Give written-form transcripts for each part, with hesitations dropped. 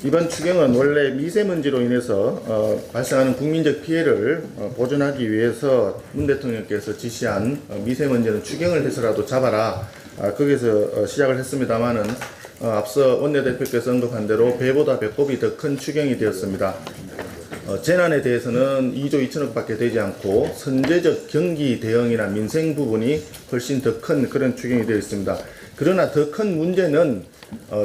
이번 추경은 원래 미세먼지로 인해서 발생하는 국민적 피해를 보존하기 위해서 문 대통령께서 지시한 미세먼지는 추경을 해서라도 잡아라, 거기서 시작을 했습니다마는 앞서 원내대표께서 언급한 대로 배보다 배꼽이 더 큰 추경이 되었습니다. 재난에 대해서는 2조 2천억 밖에 되지 않고 선제적 경기 대응이나 민생 부분이 훨씬 더 큰 그런 추경이 되어 있습니다. 그러나 더 큰 문제는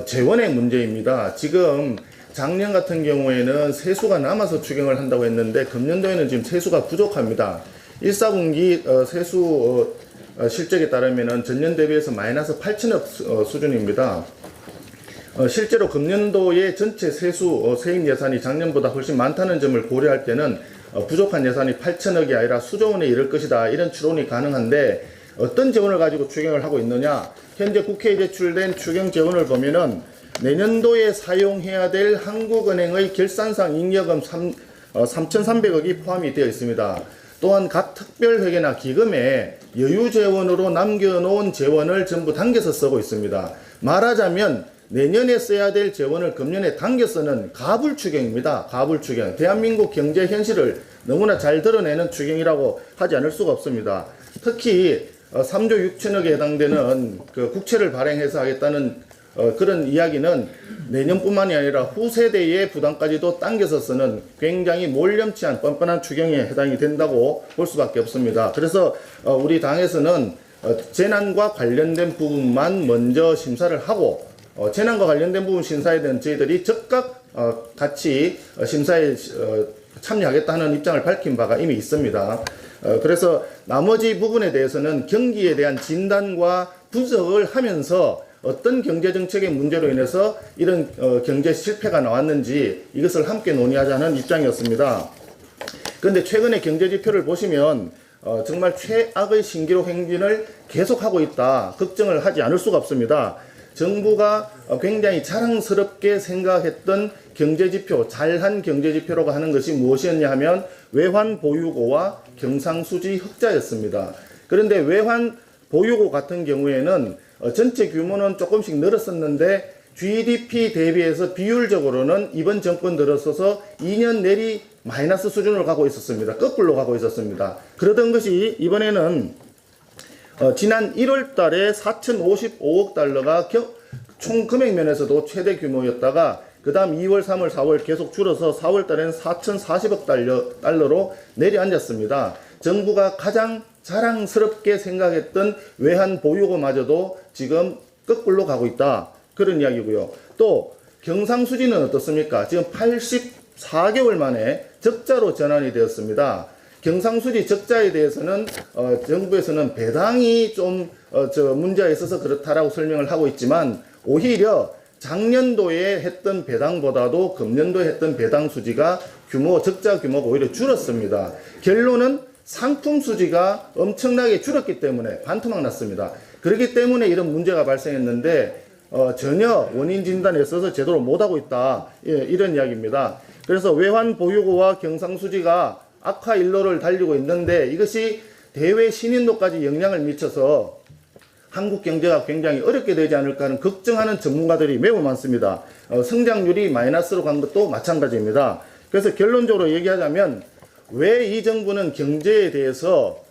재원의 문제입니다. 지금 작년 같은 경우에는 세수가 남아서 추경을 한다고 했는데 금년도에는 지금 세수가 부족합니다. 1사분기 세수 실적에 따르면 전년 대비해서 마이너스 8천억 수준입니다. 실제로 금년도의 전체 세수 세입 예산이 작년보다 훨씬 많다는 점을 고려할 때는 부족한 예산이 8천억이 아니라 수조 원에 이를 것이다, 이런 추론이 가능한데 어떤 재원을 가지고 추경을 하고 있느냐. 현재 국회에 제출된 추경 재원을 보면은 내년도에 사용해야 될 한국은행의 결산상 잉여금 3,300억이 포함이 되어 있습니다. 또한 각 특별회계나 기금에 여유 재원으로 남겨놓은 재원을 전부 당겨서 쓰고 있습니다. 말하자면 내년에 써야 될 재원을 금년에 당겨 쓰는 가불 추경입니다. 가불 추경. 대한민국 경제 현실을 너무나 잘 드러내는 추경이라고 하지 않을 수가 없습니다. 특히 3조 6천억에 해당되는 그 국채를 발행해서 하겠다는 그런 이야기는 내년뿐만이 아니라 후세대의 부담까지도 당겨서 쓰는 굉장히 몰염치한 뻔뻔한 추경에 해당이 된다고 볼 수밖에 없습니다. 그래서 우리 당에서는 재난과 관련된 부분만 먼저 심사를 하고 재난과 관련된 부분 심사에 대한 저희들이 즉각 같이 심사에 참여하겠다는 입장을 밝힌 바가 이미 있습니다. 그래서 나머지 부분에 대해서는 경기에 대한 진단과 분석을 하면서 어떤 경제정책의 문제로 인해서 이런 경제 실패가 나왔는지 이것을 함께 논의하자는 입장이었습니다. 그런데 최근의 경제지표를 보시면 정말 최악의 신기록 행진을 계속하고 있다, 걱정을 하지 않을 수가 없습니다. 정부가 굉장히 자랑스럽게 생각했던 경제지표, 잘한 경제지표라고 하는 것이 무엇이었냐 하면 외환 보유고와 경상수지 흑자였습니다. 그런데 외환 보유고 같은 경우에는 전체 규모는 조금씩 늘었었는데 GDP 대비해서 비율적으로는 이번 정권 들어서서 2년 내리 마이너스 수준을 가고 있었습니다. 거꾸로 가고 있었습니다. 그러던 것이 이번에는 지난 1월 달에 4,055억 달러가 총 금액 면에서도 최대 규모였다가 그 다음 2월, 3월, 4월 계속 줄어서 4월 달에는 4,040억 달러로 내려앉았습니다. 정부가 가장 자랑스럽게 생각했던 외환 보유고마저도 지금 거꾸로 가고 있다, 그런 이야기고요. 또 경상수지는 어떻습니까? 지금 84개월 만에 적자로 전환이 되었습니다. 경상수지 적자에 대해서는 정부에서는 배당이 좀 문제가 있어서 그렇다라고 설명을 하고 있지만 오히려 작년도에 했던 배당보다도 금년도에 했던 배당 수지가 적자 규모가 오히려 줄었습니다. 결론은 상품 수지가 엄청나게 줄었기 때문에 반토막 났습니다. 그렇기 때문에 이런 문제가 발생했는데 전혀 원인 진단에 있어서 제대로 못하고 있다, 이런 이야기입니다. 그래서 외환 보유고와 경상수지가 악화 일로를 달리고 있는데 이것이 대외 신인도까지 영향을 미쳐서 한국 경제가 굉장히 어렵게 되지 않을까 하는 걱정하는 전문가들이 매우 많습니다. 성장률이 마이너스로 간 것도 마찬가지입니다. 그래서 결론적으로 얘기하자면 왜 이 정부는 경제에 대해서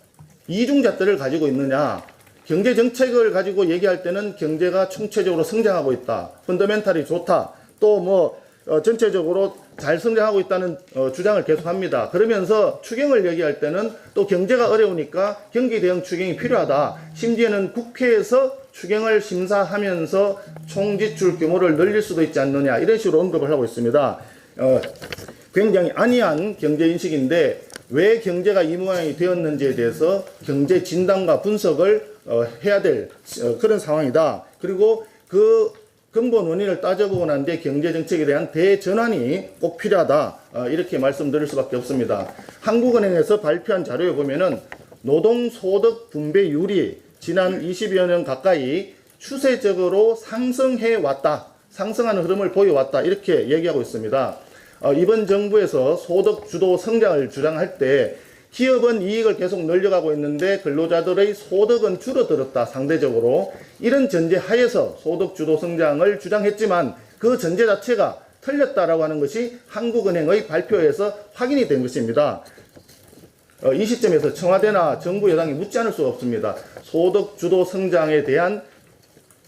이중잣대를 가지고 있느냐. 경제 정책을 가지고 얘기할 때는 경제가 총체적으로 성장하고 있다, 펀더멘탈이 좋다, 또 전체적으로 잘 성장하고 있다는 주장을 계속합니다. 그러면서 추경을 얘기할 때는 또 경제가 어려우니까 경기 대응 추경이 필요하다, 심지어는 국회에서 추경을 심사하면서 총지출 규모를 늘릴 수도 있지 않느냐, 이런 식으로 언급을 하고 있습니다. 굉장히 안이한 경제인식인데 왜 경제가 이 모양이 되었는지에 대해서 경제 진단과 분석을 해야 될 그런 상황이다. 그리고 그 근본 원인을 따져보고 난 뒤에 경제정책에 대한 대전환이 꼭 필요하다, 이렇게 말씀드릴 수밖에 없습니다. 한국은행에서 발표한 자료에 보면은 노동소득 분배율이 지난 20여 년 가까이 추세적으로 상승해 왔다, 상승하는 흐름을 보여왔다, 이렇게 얘기하고 있습니다. 이번 정부에서 소득 주도 성장을 주장할 때 기업은 이익을 계속 늘려가고 있는데 근로자들의 소득은 줄어들었다, 상대적으로. 이런 전제 하에서 소득 주도 성장을 주장했지만 그 전제 자체가 틀렸다라고 하는 것이 한국은행의 발표에서 확인이 된 것입니다. 이 시점에서 청와대나 정부 여당이 묻지 않을 수가 없습니다. 소득 주도 성장에 대한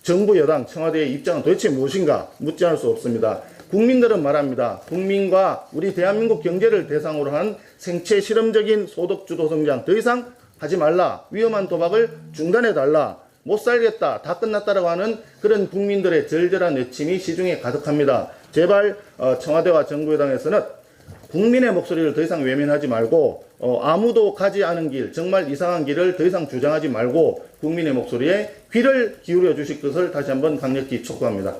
정부 여당 청와대의 입장은 도대체 무엇인가 묻지 않을 수 없습니다. 국민들은 말합니다. 국민과 우리 대한민국 경제를 대상으로 한 생체 실험적인 소득 주도 성장 더 이상 하지 말라. 위험한 도박을 중단해 달라. 못 살겠다. 다 끝났다라고 하는 그런 국민들의 절절한 외침이 시중에 가득합니다. 제발 청와대와 정부 여당에서는 국민의 목소리를 더 이상 외면하지 말고 아무도 가지 않은 길, 정말 이상한 길을 더 이상 주장하지 말고 국민의 목소리에 귀를 기울여 주실 것을 다시 한번 강력히 촉구합니다.